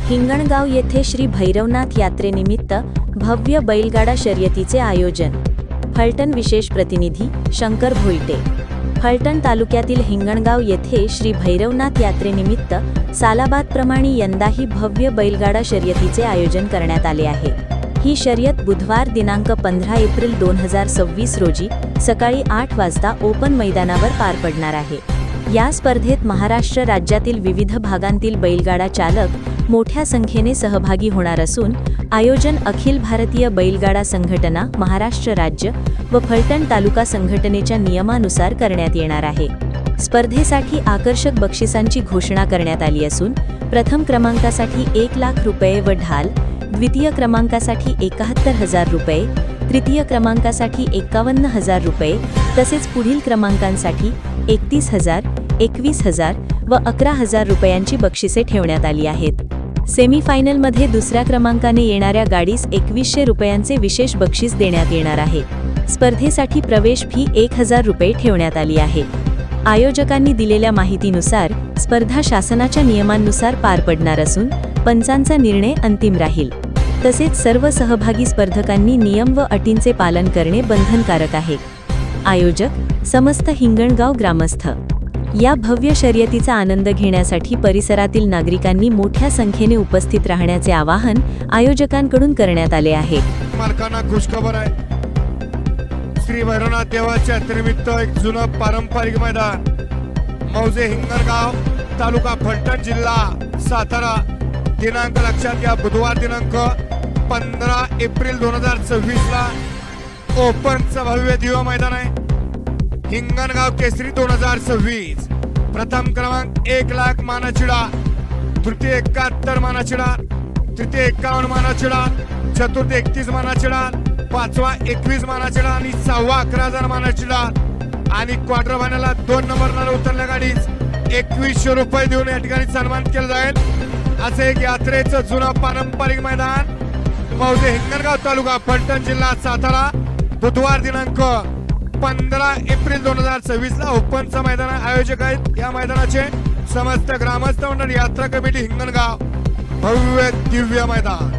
हिंगणगाव येथे श्री भैरवनाथ यात्रेनिमित्त भव्य बैलगाडा शर्यतीचे आयोजन। फलटण विशेष प्रतिनिधी शंकर भोईटे। फलटण तालुक्यातील हिंगणगाव येथे श्री भैरवनाथ यात्रेनिमित्त सालाबादप्रमाणे यंदाही भव्य बैलगाडा शर्यतीचे आयोजन करण्यात आले आहे। ही शर्यत बुधवार दिनांक 15 एप्रिल 2026 रोजी सकाळी 8 वाजता ओपन मैदानावर पार पडणार आहे। या स्पर्धेत महाराष्ट्र राज्यातील विविध भागांतील बैलगाडा चालक मोठ्या संख्येने सहभागी होणार असून आयोजन अखिल भारतीय बैलगाडा संघटना महाराष्ट्र राज्य व फलटण तालुका संघटनेच्या नियमानुसार करण्यात येणार आहे। स्पर्धेसाठी आकर्षक बक्षिसांची घोषणा करण्यात आली असून प्रथम क्रमांकासाठी 1 लाख रुपये व ढाल, द्वितीय क्रमांकासाठी 71,000 रुपये, तृतीय क्रमांकासाठी 51,000 रुपये तसेच पुढील क्रमांकांसाठी 31,000, 21,000 व 11,000 रुपयांची बक्षिसे ठेवण्यात आली आहेत। सेमीफायनलमध्ये दुसऱ्या क्रमांकाने येणाऱ्या गाडीस 2100 रुपयांचे विशेष बक्षीस देण्यात येणार आहे। स्पर्धेसाठी प्रवेश फी 1,000 रुपये ठेवण्यात आली आहे। आयोजकांनी दिलेल्या माहितीनुसार स्पर्धा शासनाच्या नियमांनुसार पार पडणार असून पंचांचा निर्णय अंतिम राहील। तसेच सर्व सहभागी स्पर्धकांनी नियम व अटींचे पालन करणे बंधनकारक आहे। आयोजक समस्त हिंगणगाव ग्रामस्थ। या भव्य शर्यतीचा आनंद घेण्यासाठी परिसरातील नागरिकांनी मोठ्या संख्येने उपस्थित राहण्याचे आवाहन आयोजकांकडून करण्यात आले आहे। मालकांना खुशखबर आहे, श्री भैरवनाथ देवाच्या यात्रेनिमित्त एक जुनं पारंपरिक मैदान मौजे हिंगणगाव तालुका फलटण जिल्हा सातारा दिनांक लक्षात घ्या, बुधवार दिनांक 15 एप्रिल 2026 ला ओपनचं भव्य दिव्य मैदान आहे। हिंगणगाव केसरी 2026 प्रथम क्रमांक 1 लाख मानाचिडा, तृतीय 71 मानाचिडा, तृतीय 51 मानाचिडा, चतुर्थ 31 मानाचिडा, पाचवा 21 मानाचिडा आणि सहावा 11,000 मानाचिडा आणि क्वार्टर फायनलला 2 नंबरला उतरल्या गाडीस 2100 रुपये देऊन या ठिकाणी सन्मान केला जाईल। असे एक यात्रेचं जुनं पारंपरिक मैदान मौजे हिंगणगाव तालुका फलटण जिल्हा सातारा बुधवार दिनांक 15 एप्रिल 2026 ला ओपनचं मैदान आयोजक आहेत। या मैदानाचे समस्त ग्रामस्थ मंडळ यात्रा कमिटी हिंगणगाव भव्य दिव्य मैदान।